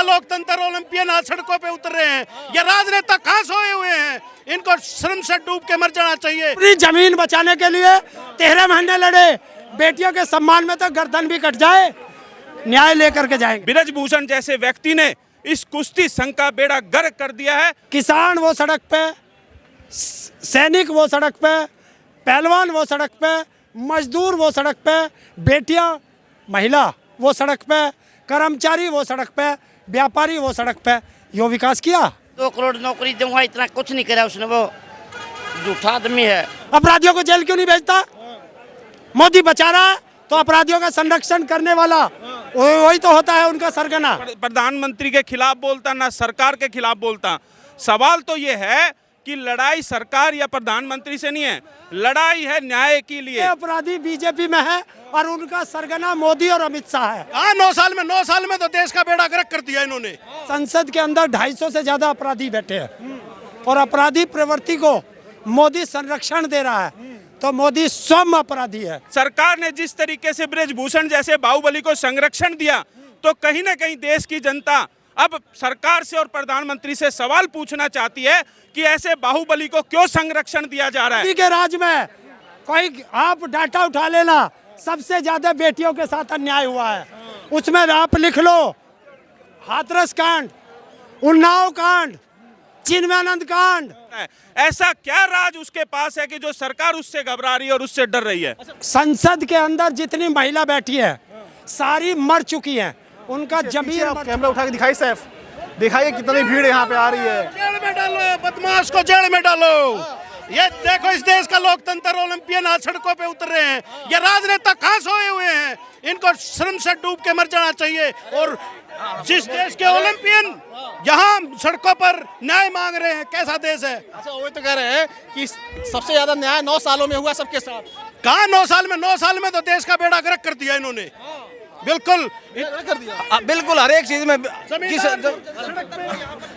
का लोकतंत्र ओलंपियन आज सड़कों पे उतर रहे हैं। ये राजनेता कहाँ सोए हुए हैं? इनको श्रम से डूब के मर जाना चाहिए। पूरी जमीन बचाने के लिए 13 महीने लड़े, बेटियों के सम्मान में तो गर्दन भी कट जाए, न्याय लेकर के जाएंगे। बृजभूषण जैसे व्यक्ति ने इस कुश्ती संघ का बेड़ा गर्क कर दिया है। किसान वो सड़क पे, सैनिक वो सड़क पे, पहलवान वो सड़क पे, मजदूर वो सड़क पे, बेटियां महिला वो सड़क पे, कर्मचारी वो सड़क पे, व्यापारी वो सड़क पे। यो विकास किया। 2 करोड़ नौकरी दूंगा, इतना कुछ नहीं करा उसने, वो झूठा आदमी है। अपराधियों को जेल क्यों नहीं भेजता? मोदी बचा रहा है तो अपराधियों का संरक्षण करने वाला वही तो होता है उनका सरगना। प्रधानमंत्री के खिलाफ बोलता, ना सरकार के खिलाफ बोलता। सवाल तो ये है कि लड़ाई सरकार या प्रधानमंत्री से नहीं है, लड़ाई है न्याय के लिए। अपराधी बीजेपी में है और उनका सरगना मोदी और अमित शाह है। हाँ, 9 साल में तो देश का बेड़ा गर्क कर दिया इन्होंने। संसद के अंदर 250 से ज्यादा अपराधी बैठे हैं और अपराधी प्रवृत्ति को मोदी संरक्षण दे रहा है, तो मोदी स्वयं अपराधी है। सरकार ने जिस तरीके से बृजभूषण जैसे बाहुबली को संरक्षण दिया, तो कहीं ना कहीं देश की जनता अब सरकार से और प्रधानमंत्री से सवाल पूछना चाहती है कि ऐसे बाहुबली को क्यों संरक्षण दिया जा रहा है। मोदी के राज में कोई आप डाटा उठा लेना, सबसे ज्यादा बेटियों के साथ अन्याय हुआ है। उसमें आप लिख लो हाथरस कांड, उन्नाव कांड, चिन्मयानंद कांड। ऐसा क्या राज उसके पास है कि जो सरकार उससे घबरा रही है और उससे डर रही है? संसद के अंदर जितनी महिला बैठी है सारी मर चुकी हैं, उनका जमीन। कैमरा उठा के दिखाई सैफ, दिखाइए कितनी भीड़ यहाँ पे आ रही है। जेल में डालो बदमाश को, जेल में डालो। ये देखो, इस देश का लोकतंत्र ओलंपियन आज सड़कों पे उतर रहे हैं। ये राजनेता कहाँ सोए हुए हैं? इनको श्रम से डूब के मर जाना चाहिए। और जिस देश के ओलंपियन यहाँ सड़कों पर न्याय मांग रहे हैं, कैसा देश है? अच्छा, वो तो कह रहे हैं कि सबसे ज्यादा न्याय 9 सालों में हुआ सबके साथ। कहाँ 9 साल में तो देश का बेड़ा गर्क कर दिया इन्होंने। बिल्कुल कर दिया। बिल्कुल हर एक चीज में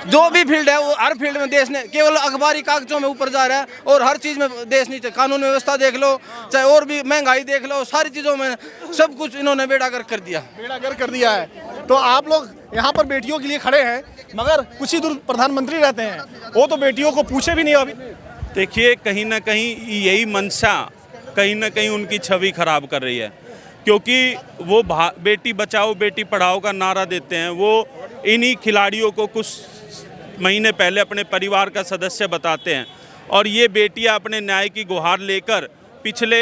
जो भी फील्ड है वो हर फील्ड में देश ने केवल अखबारी कागजों में ऊपर जा रहा है और हर चीज में देश नीचे। कानून व्यवस्था देख लो, चाहे और भी महंगाई देख लो, सारी चीजों में सब कुछ इन्होंने बेड़ा गर्क कर दिया। बेड़ा गर्क कर दिया है। तो आप लोग यहाँ पर बेटियों के लिए खड़े हैं, मगर कुछ ही दूर प्रधानमंत्री रहते हैं, वो तो बेटियों को पूछे भी नहीं अभी। देखिए, कहीं ना कहीं यही मंशा कहीं ना कहीं उनकी छवि खराब कर रही है, क्योंकि वो बेटी बचाओ बेटी पढ़ाओ का नारा देते हैं। वो इन्हीं खिलाड़ियों को कुछ महीने पहले अपने परिवार का सदस्य बताते हैं, और ये बेटियां अपने न्याय की गुहार लेकर पिछले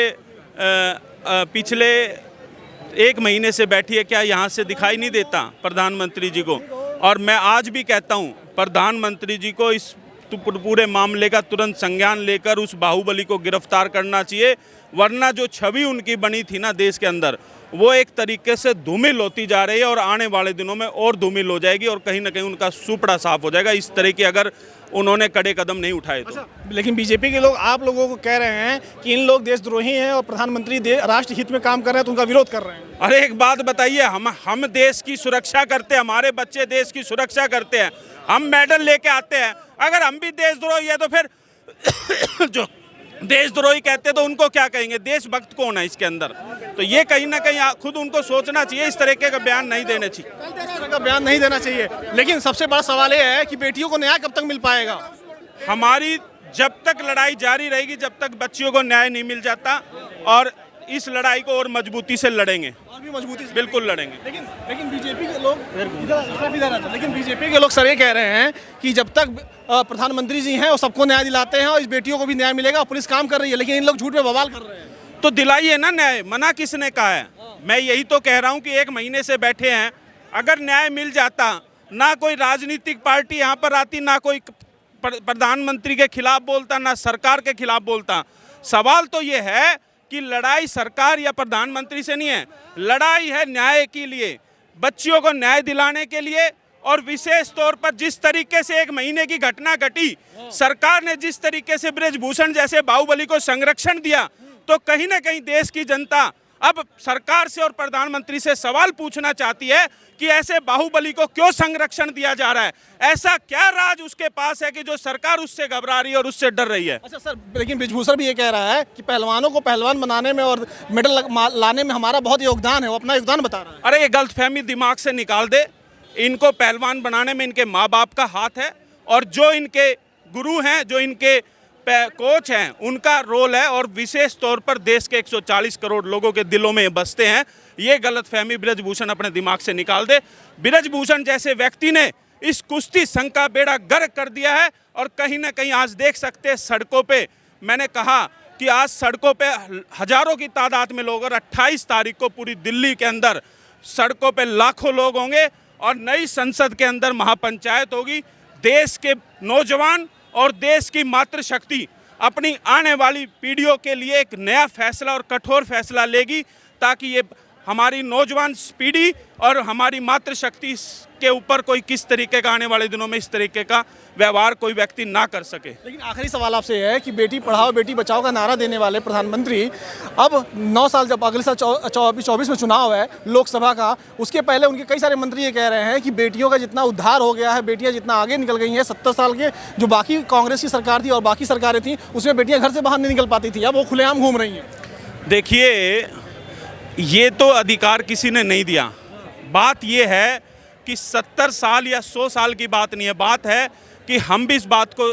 1 महीने से बैठी है। क्या यहाँ से दिखाई नहीं देता प्रधानमंत्री जी को? और मैं आज भी कहता हूँ प्रधानमंत्री जी को इस पूरे मामले का तुरंत संज्ञान लेकर उस बाहुबली को गिरफ्तार करना चाहिए, वरना जो छवि उनकी बनी थी ना देश के अंदर, वो एक तरीके से धूमिल होती जा रही है और आने वाले दिनों में और धूमिल हो जाएगी और कहीं ना कहीं उनका सुपड़ा साफ हो जाएगा, इस तरह की अगर उन्होंने कड़े कदम नहीं उठाए तो। लेकिन बीजेपी के लोग आप लोगों को कह रहे हैं कि इन लोग देशद्रोही हैं और प्रधानमंत्री राष्ट्र हित में काम कर रहे हैं, तो उनका विरोध कर रहे हैं। अरे एक बात बताइए, हम देश की सुरक्षा करते हैं, हमारे बच्चे देश की सुरक्षा करते हैं, हम मेडल लेके आते हैं। अगर हम भी देशद्रोही है तो फिर जो देशद्रोही कहते हैं तो उनको क्या कहेंगे? देशभक्त कौन है इसके अंदर? तो ये कहीं ना कहीं खुद उनको सोचना चाहिए, इस तरीके का बयान नहीं देने चाहिए। इस तरह का बयान नहीं देना चाहिए। लेकिन सबसे बड़ा सवाल ये है कि बेटियों को न्याय कब तक मिल पाएगा? हमारी जब तक लड़ाई जारी रहेगी, जब तक बच्चियों को न्याय नहीं मिल जाता, और इस लड़ाई को और मजबूती से लड़ेंगे, और भी मजबूती से बिल्कुल लड़ेंगे। लेकिन बीजेपी के लोग लेकिन बीजेपी के लोग सर ये कह रहे हैं कि जब तक प्रधानमंत्री जी हैं वो सबको न्याय दिलाते हैं और इस बेटियों को भी न्याय मिलेगा, पुलिस काम कर रही है, लेकिन इन लोग झूठ में बवाल कर रहे हैं। तो दिलाइए ना न्याय, मना किसने कहा है? मैं यही तो कह रहा हूँ कि 1 महीने से बैठे हैं, अगर न्याय मिल जाता, ना कोई राजनीतिक पार्टी यहाँ पर आती, ना कोई प्रधानमंत्री के खिलाफ बोलता, ना सरकार के खिलाफ बोलता। सवाल तो ये है कि लड़ाई सरकार या प्रधानमंत्री से नहीं है, लड़ाई है न्याय के लिए, बच्चियों को न्याय दिलाने के लिए। और विशेष तौर पर जिस तरीके से 1 महीने की घटना घटी, सरकार ने जिस तरीके से बृजभूषण जैसे बाहुबली को संरक्षण दिया, तो कहीं ना कहीं देश की जनता अब सरकार से और प्रधानमंत्री से सवाल पूछना चाहती है कि ऐसे बाहुबली को क्यों संरक्षण दिया जा रहा है? ऐसा क्या राज उसके पास है कि जो सरकार उससे घबरा रही है और उससे डर रही है? अच्छा सर, लेकिन बृजभूषण भी ये कह रहा है कि पहलवानों को पहलवान बनाने में और मेडल लाने में हमारा बहुत योगदान है, वो अपना योगदान बता रहा है। अरे ये गलतफहमी दिमाग से निकाल दे। इनको पहलवान बनाने में इनके माँ बाप का हाथ है, और जो इनके गुरु हैं, जो इनके कोच हैं, उनका रोल है, और विशेष तौर पर देश के 140 करोड़ लोगों के दिलों में बसते हैं। ये गलतफहमी बृजभूषण अपने दिमाग से निकाल दे। बृजभूषण जैसे व्यक्ति ने इस कुश्ती संघ का बेड़ा गर्क कर दिया है, और कहीं ना कहीं आज देख सकते हैं सड़कों पे, मैंने कहा कि आज सड़कों पे हजारों की तादाद में लोग, और 28 तारीख को पूरी दिल्ली के अंदर सड़कों पे लाखों लोग होंगे, और नई संसद के अंदर महापंचायत होगी। देश के नौजवान और देश की मातृशक्ति अपनी आने वाली पीढ़ियों के लिए एक नया फैसला और कठोर फैसला लेगी, ताकि ये हमारी नौजवान पीढ़ी और हमारी मातृशक्ति के ऊपर कोई किस तरीके का आने वाले दिनों में इस तरीके का व्यवहार कोई व्यक्ति ना कर सके। लेकिन आखिरी सवाल आपसे है कि बेटी पढ़ाओ बेटी बचाओ का नारा देने वाले प्रधानमंत्री अब 9 साल, जब अगले साल 24 में चुनाव है लोकसभा का, उसके पहले उनके कई सारे मंत्री ये कह रहे हैं कि बेटियों का जितना उद्धार हो गया है, बेटियां जितना आगे निकल गई हैं, 70 साल के जो बाकी कांग्रेस की सरकार थी और बाकी सरकारें थी, उसमें बेटियां घर से बाहर नहीं निकल पाती थी, अब वो खुलेआम घूम रही हैं। देखिए, ये तो अधिकार किसी ने नहीं दिया। बात ये है कि 70 साल या 100 साल की बात नहीं है, बात है कि हम भी इस बात को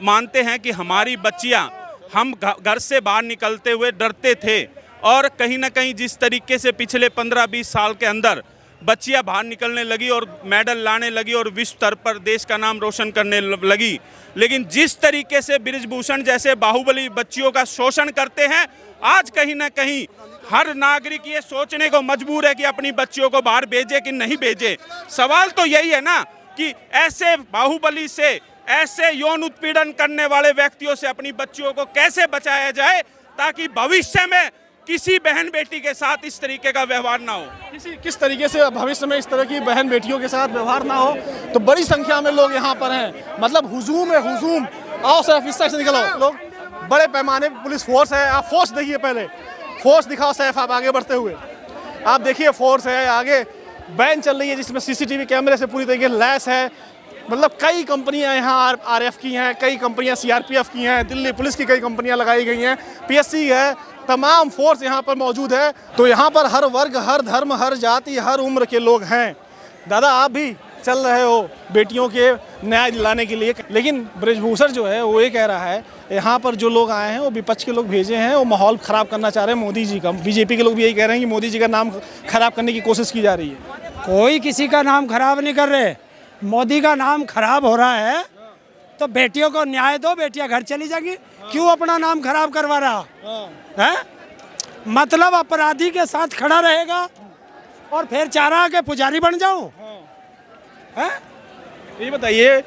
मानते हैं कि हमारी बच्चियां, हम घर से बाहर निकलते हुए डरते थे, और कहीं ना कहीं जिस तरीके से पिछले 15-20 साल के अंदर बच्चियां बाहर निकलने लगी और मेडल लाने लगी और विश्व स्तर पर देश का नाम रोशन करने लगी, लेकिन जिस तरीके से बृजभूषण जैसे बाहुबली बच्चियों का शोषण करते हैं, आज कहीं ना कहीं हर नागरिक ये सोचने को मजबूर है कि अपनी बच्चियों को बाहर भेजे कि नहीं भेजे। सवाल तो यही है ना कि ऐसे बाहुबली से, ऐसे यौन उत्पीड़न करने वाले व्यक्तियों से अपनी बच्चियों को कैसे बचाया जाए, ताकि भविष्य में किसी बहन बेटी के साथ इस तरीके का व्यवहार ना हो। किस तरीके से भविष्य में इस तरह की बहन बेटियों के साथ व्यवहार ना हो। तो बड़ी संख्या में लोग यहाँ पर हैं, मतलब हुजूम है, हुजूम। आओ सैफ, इस साइड से निकलो। लोग बड़े पैमाने पर पुलिस फोर्स है, आप फोर्स देखिए, पहले फोर्स दिखाओ सैफ, आप आगे बढ़ते हुए आप देखिए फोर्स है, आगे वैन चल रही है जिसमें सीसीटीवी कैमरे से पूरी तरीके लैस है। मतलब कई कंपनियां यहाँ आरएफ की हैं, कई कंपनियां सीआरपीएफ की हैं, दिल्ली पुलिस की कई कंपनियां लगाई गई हैं, पीएससी है, तमाम फोर्स यहाँ पर मौजूद है। तो यहाँ पर हर वर्ग, हर धर्म, हर जाति, हर उम्र के लोग हैं। दादा, आप भी चल रहे हो बेटियों के न्याय दिलाने के लिए, लेकिन बृजभूषण जो है वो ये कह रहा है यहाँ पर जो लोग आए हैं वो विपक्ष के लोग भेजे हैं, वो माहौल ख़राब करना चाह रहे हैं मोदी जी का। बीजेपी के लोग भी यही कह रहे हैं कि मोदी जी का नाम खराब करने की कोशिश की जा रही है। कोई किसी का नाम खराब नहीं कर रहे, मोदी का नाम खराब हो रहा है तो बेटियों को न्याय दो, बेटियां घर चली जाएंगी, क्यों अपना नाम खराब करवा रहा है? मतलब अपराधी के साथ खड़ा रहेगा और फिर चाह रहा के पुजारी बन जाऊं? ये बताइए,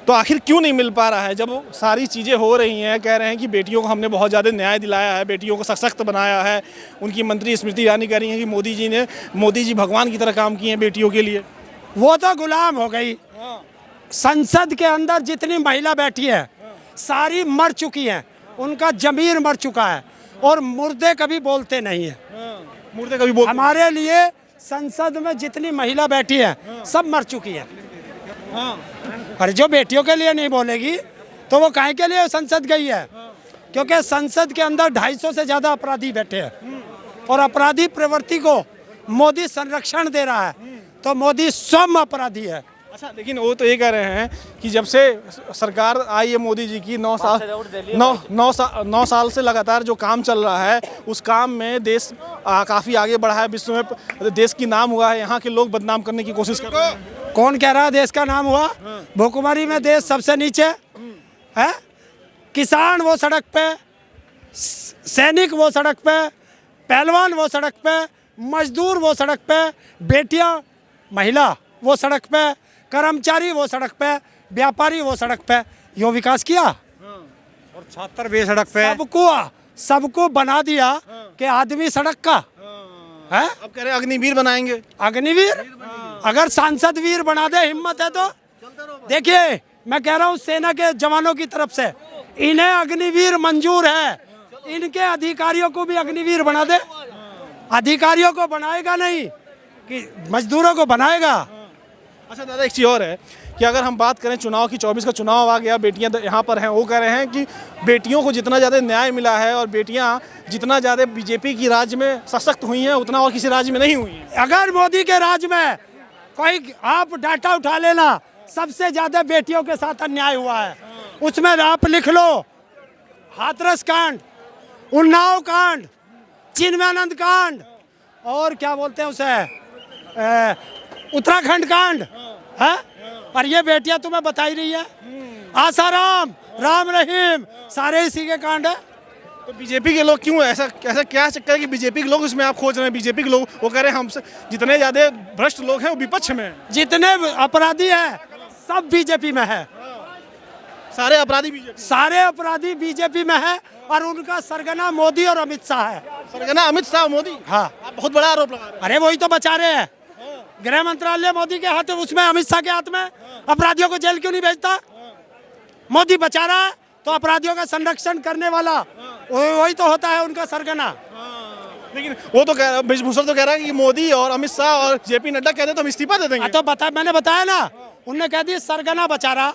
तो आखिर क्यों नहीं मिल पा रहा है जब सारी चीज़ें हो रही हैं? कह रहे हैं कि बेटियों को हमने बहुत ज़्यादा न्याय दिलाया है, बेटियों को सशक्त बनाया है। उनकी मंत्री स्मृति ईरानी कह रही हैं कि मोदी जी भगवान की तरह काम किए हैं बेटियों के लिए। वो तो गुलाम हो गई। संसद के अंदर जितनी महिला बैठी है सारी मर चुकी हैं, उनका जमीर मर चुका है, और मुर्दे कभी बोलते नहीं है। मुर्दे कभी बोलते हमारे लिए संसद में जितनी महिला बैठी है सब मर चुकी है। और जो बेटियों के लिए नहीं बोलेगी तो वो काहे के लिए संसद गई है? क्योंकि संसद के अंदर 250 से ज़्यादा अपराधी बैठे हैं, और अपराधी प्रवृत्ति को मोदी संरक्षण दे रहा है, तो मोदी स्वयं अपराधी है। अच्छा, लेकिन वो तो ये कह रहे हैं कि जब से सरकार आई है मोदी जी की 9 साल से लगातार जो काम चल रहा है, उस काम में देश काफ़ी आगे बढ़ा है, विश्व में देश की नाम हुआ है, यहाँ के लोग बदनाम करने की कोशिश कर रहे हैं। कौन कह रहा है देश का नाम हुआ? भुखमरी में देश सबसे नीचे है। किसान वो सड़क पे, सैनिक वो सड़क पे, पहलवान वो सड़क पे, मजदूर वो सड़क पे, बेटियां महिला वो सड़क पे, कर्मचारी वो सड़क पे, व्यापारी वो सड़क पे। यो विकास किया? और छात्र भी सड़क पे। सबको बना दिया कि आदमी सड़क का है। अब कह रहे हैं अग्निवीर बनाएंगे। अग्निवीर? अगर सांसद वीर बना दे, हिम्मत है तो देखिए, मैं कह रहा हूँ सेना के जवानों की तरफ से, इन्हें अग्निवीर मंजूर है, इनके अधिकारियों को भी अग्निवीर बना दे। अधिकारियों को बनाएगा नहीं कि मजदूरों को बनाएगा। अच्छा दादा, एक चीज़ और है कि अगर हम बात करें चुनाव की, 24 का चुनाव आ गया, बेटियां यहाँ पर हैं, वो कह रहे हैं कि बेटियों को जितना ज़्यादा न्याय मिला है और बेटियां जितना ज़्यादा बीजेपी की राज्य में सशक्त हुई हैं, उतना और किसी राज्य में नहीं हुई हैं। अगर मोदी के राज्य में कोई आप डाटा उठा लेना, सबसे ज्यादा बेटियों के साथ अन्याय हुआ है। उसमें आप लिख लो हाथरस कांड, उन्नाव कांड, चिन्मयानंद कांड, और क्या बोलते हैं उसे, उत्तराखंड कांड है। और ये बेटियां तुम्हें बताई रही है, आसाराम, राम रहीम, सारे इसी के कांड है। तो बीजेपी के लोग क्यों ऐसा ऐसा क्या चक्कर है कि बीजेपी के लोग इसमें आप खोज रहे हैं? बीजेपी के लोग वो कह रहे हैं हमसे जितने ज्यादा भ्रष्ट लोग हैं वो विपक्ष में हैं। जितने अपराधी हैं सब बीजेपी में है, सारे अपराधी बीजेपी, सारे अपराधी बीजेपी में है, और उनका सरगना मोदी और अमित शाह है। सरगना अमित शाह, मोदी। हाँ, आप बहुत बड़ा आरोप लगा रहे हैं। अरे वही तो बचा रहे हैं। गृह मंत्रालय मोदी के हाथ में, उसमें अमित शाह के हाथ में। अपराधियों को जेल क्यों नहीं भेजता? मोदी बचा रहा है तो अपराधियों का संरक्षण करने वाला वही तो होता है उनका सरगना। लेकिन वो तो कह ब्रजभूषण तो कह रहा है कि मोदी और अमित शाह और जेपी नड्डा कहते तो हम इस्तीफा दे देंगे। तो मैंने बताया ना, उनने कह दिया सरगना बचा रहा,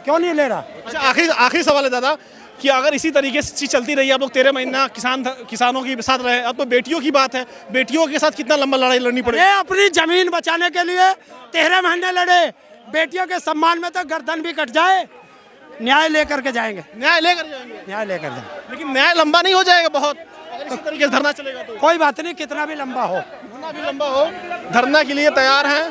क्यों नहीं ले रहा? अच्छा, आखिरी सवाल है दादा कि अगर इसी तरीके से चीज चलती रही, आप लोग 13 महीना किसानों के साथ रहे, अब तो बेटियों की बात है, बेटियों के साथ कितना लंबा लड़ाई लड़नी पड़ेगी? ये अपनी जमीन बचाने के लिए 13 महीने लड़े, बेटियों के सम्मान में तो गर्दन भी कट जाए, न्याय लेकर के जाएंगे। न्याय लेकर जाएंगे? न्याय लेकर जाएंगे, लेकिन न्याय लंबा नहीं हो जाएगा बहुत अगर इसी तरीके से धरना चलेगा तो? कोई बात नहीं, कितना भी लंबा हो, धरना भी लंबा हो, धरना के लिए तैयार हैं।